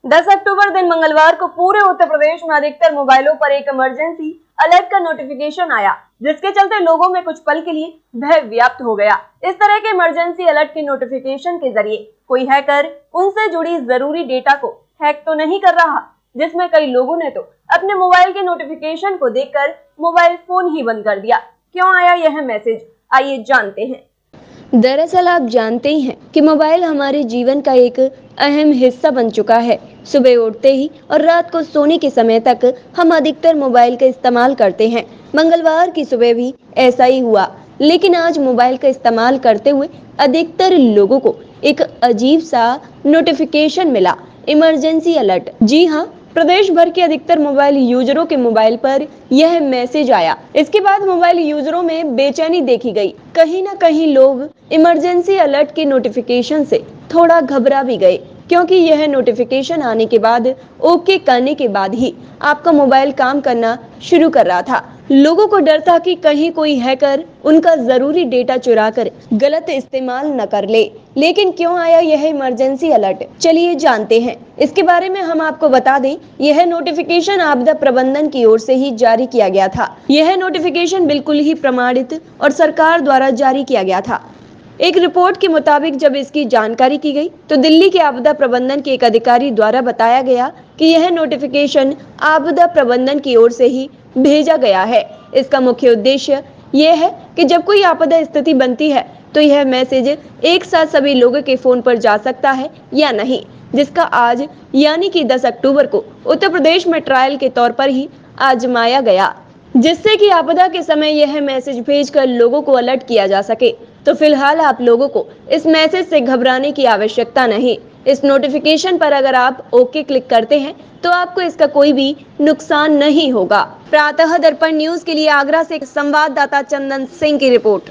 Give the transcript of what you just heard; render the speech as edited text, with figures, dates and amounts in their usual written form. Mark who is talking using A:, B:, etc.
A: 10 अक्टूबर दिन मंगलवार को पूरे उत्तर प्रदेश में अधिकतर मोबाइलों पर एक इमरजेंसी अलर्ट का नोटिफिकेशन आया, जिसके चलते लोगों में कुछ पल के लिए भय व्याप्त हो गया। इस तरह के इमरजेंसी अलर्ट के नोटिफिकेशन के जरिए कोई हैकर उनसे जुड़ी जरूरी डेटा को हैक तो नहीं कर रहा, जिसमें कई लोगों ने तो अपने मोबाइल के नोटिफिकेशन को देखकर मोबाइल फोन ही बंद कर दिया। क्यों आया यह मैसेज, आइए जानते हैं।
B: दरअसल आप जानते ही हैं कि मोबाइल हमारे जीवन का एक अहम हिस्सा बन चुका है। सुबह उठते ही और रात को सोने के समय तक हम अधिकतर मोबाइल का इस्तेमाल करते हैं। मंगलवार की सुबह भी ऐसा ही हुआ, लेकिन आज मोबाइल का इस्तेमाल करते हुए अधिकतर लोगों को एक अजीब सा नोटिफिकेशन मिला, इमरजेंसी अलर्ट। जी हाँ, प्रदेश भर के अधिकतर मोबाइल यूजरों के मोबाइल पर यह मैसेज आया। इसके बाद मोबाइल यूजरों में बेचैनी देखी गई। कहीं ना कहीं लोग इमरजेंसी अलर्ट के नोटिफिकेशन से थोड़ा घबरा भी गए, क्योंकि यह नोटिफिकेशन आने के बाद ओके करने के बाद ही आपका मोबाइल काम करना शुरू कर रहा था। लोगों को डर था कि कहीं कोई हैकर उनका जरूरी डेटा चुरा कर गलत इस्तेमाल न कर ले। लेकिन क्यों आया यह इमरजेंसी अलर्ट, चलिए जानते हैं। इसके बारे में हम आपको बता दें, यह नोटिफिकेशन आपदा प्रबंधन की ओर से ही जारी किया गया था। यह नोटिफिकेशन बिल्कुल ही प्रमाणित और सरकार द्वारा जारी किया गया था। एक रिपोर्ट के मुताबिक जब इसकी जानकारी की गई तो दिल्ली के आपदा प्रबंधन के एक अधिकारी द्वारा बताया गया कि यह नोटिफिकेशन आपदा प्रबंधन की ओर से ही भेजा गया है। इसका मुख्य उद्देश्य यह है कि जब कोई आपदा स्थिति बनती है तो यह मैसेज एक साथ सभी लोगों के फोन पर जा सकता है या नहीं, जिसका आज यानी कि 10 अक्टूबर को उत्तर प्रदेश में ट्रायल के तौर पर ही आजमाया गया, जिससे कि आपदा के समय यह मैसेज भेजकर लोगों को अलर्ट किया जा सके। तो फिलहाल आप लोगों को इस मैसेज से घबराने की आवश्यकता नहीं। इस नोटिफिकेशन पर अगर आप ओके क्लिक करते हैं तो आपको इसका कोई भी नुकसान नहीं होगा। प्रातः दर्पण न्यूज के लिए आगरा से संवाददाता चंदन सिंह की रिपोर्ट।